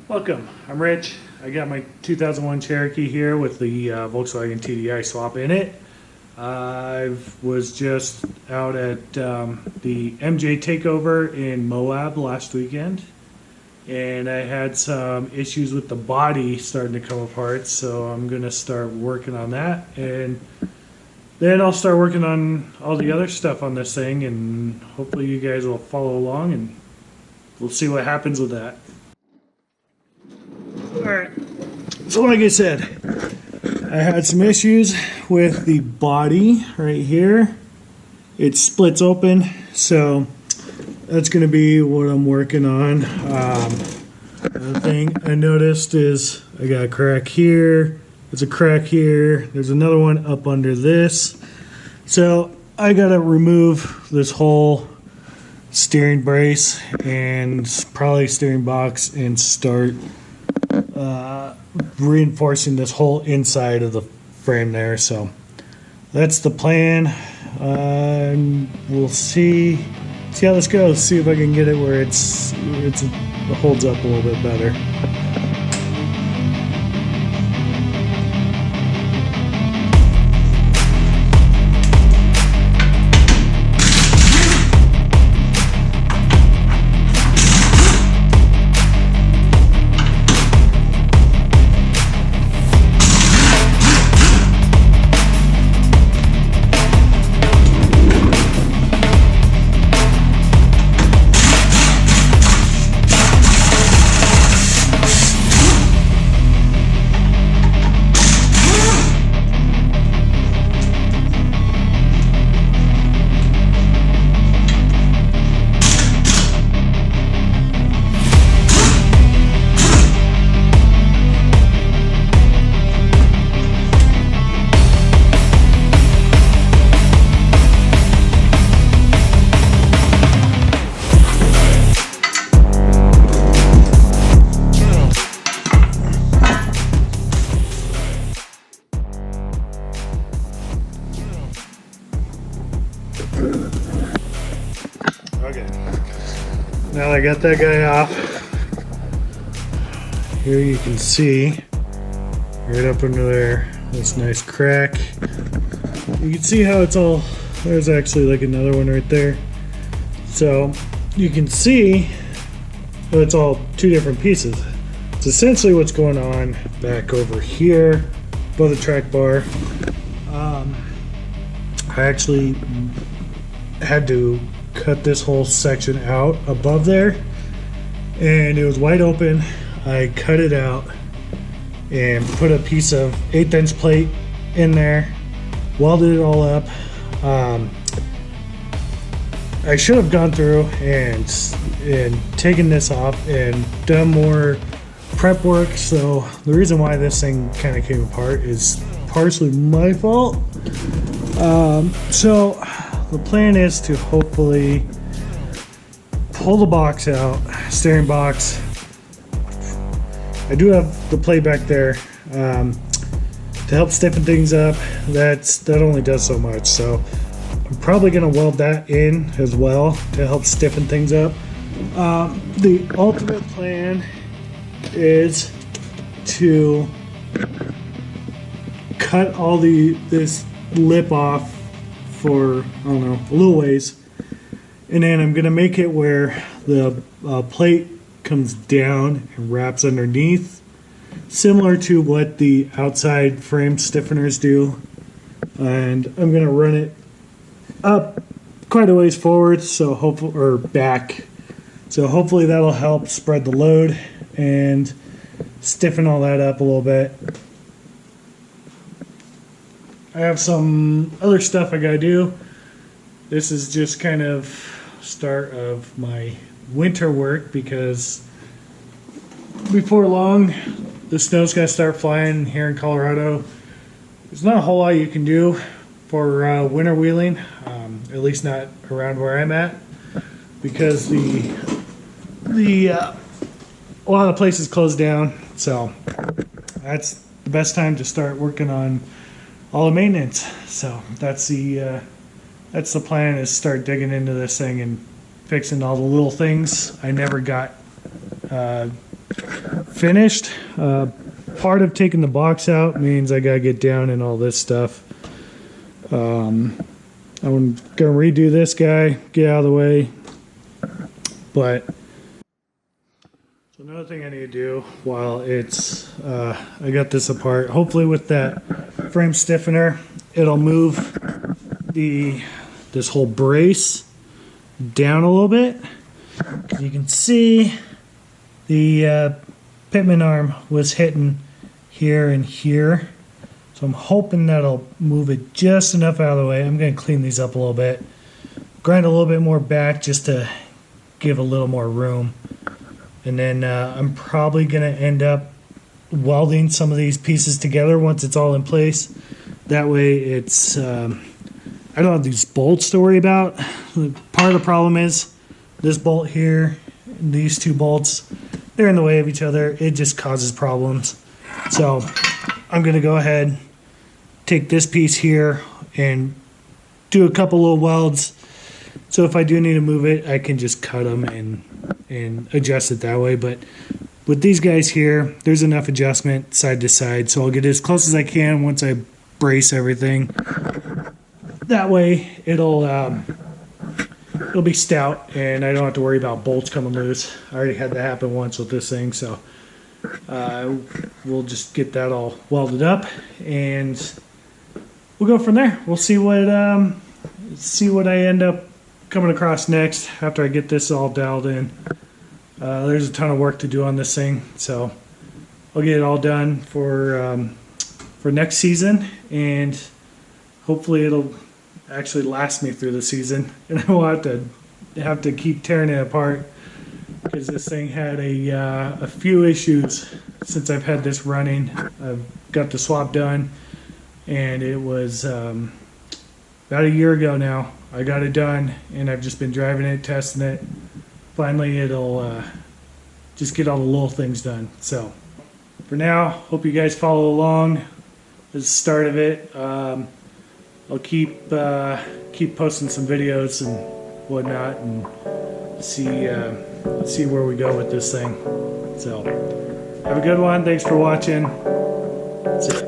Welcome, I'm Rich. I got my 2001 Cherokee here with the Volkswagen TDI swap in it. I was just out at the MJ takeover in Moab last weekend, and I had some issues with the body starting to come apart, so I'm going to start working on that, and then I'll start working on all the other stuff on this thing, and hopefully you guys will follow along, and we'll see what happens with that. Alright, so like I said, I had some issues with the body right here. It splits open, so that's going to be what I'm working on. The thing I noticed is I got a crack here, there's a crack here, there's another one up under this. So I got to remove this whole steering brace and probably steering box and start reinforcing this whole inside of the frame there. So that's the plan. We'll see how this goes. See if I can get it where it holds up a little bit better. Okay, now I got that guy off. Here you can see, right up under there, this nice crack. You can see how it's all, there's actually like another one right there. So you can see that it's all two different pieces. It's essentially what's going on back over here above the track bar. I actually had to cut this whole section out above there, and it was wide open. I cut it out and put a piece of 1/8" plate in there, welded it all up. I should have gone through and taken this off and done more prep work. So the reason why this thing kind of came apart is partially my fault. So the plan is to hopefully pull the box out, steering box. I do have the plate back there to help stiffen things up. That only does so much, so I'm probably going to weld that in as well to help stiffen things up. The ultimate plan is to cut all this lip off for, I don't know, a little ways, and then I'm gonna make it where the plate comes down and wraps underneath, similar to what the outside frame stiffeners do, and I'm gonna run it up quite a ways forward, so hopefully, or back, so hopefully that'll help spread the load and stiffen all that up a little bit. I have some other stuff I gotta do. This is just kind of start of my winter work, because before long the snow's gonna start flying here in Colorado. There's not a whole lot you can do for winter wheeling, at least not around where I'm at, because a lot of places closed down. So that's the best time to start working on all the maintenance. So that's the plan, is start digging into this thing and fixing all the little things I never got finished. Part of taking the box out means I gotta get down and all this stuff. I'm gonna redo this guy, get out of the way. But so another thing I need to do while it's I got this apart, hopefully with that frame stiffener, it'll move this whole brace down a little bit. You can see the pitman arm was hitting here and here, so I'm hoping that'll move it just enough out of the way. I'm going to clean these up a little bit, grind a little bit more back just to give a little more room, and then I'm probably going to end up welding some of these pieces together once it's all in place. That way it's I don't have these bolts to worry about. Part of the problem is this bolt here, these two bolts, they're in the way of each other. It just causes problems. So I'm going to go ahead, take this piece here and do a couple little welds. So if I do need to move it, I can just cut them and adjust it that way. But with these guys here, there's enough adjustment side to side. So I'll get as close as I can once I brace everything. That way it'll be stout and I don't have to worry about bolts coming loose. I already had that happen once with this thing, so we'll just get that all welded up and we'll go from there. We'll see what I end up coming across next after I get this all dialed in. There's a ton of work to do on this thing, so I'll get it all done for next season, and hopefully it'll actually last me through the season, and I won't have to keep tearing it apart, because this thing had a few issues since I've had this running. I've got the swap done, and it was about a year ago now. I got it done, and I've just been driving it, testing it. Finally, it'll just get all the little things done. So for now, hope you guys follow along. This is the start of it. I'll keep posting some videos and whatnot, and see where we go with this thing. So have a good one. Thanks for watching. That's it.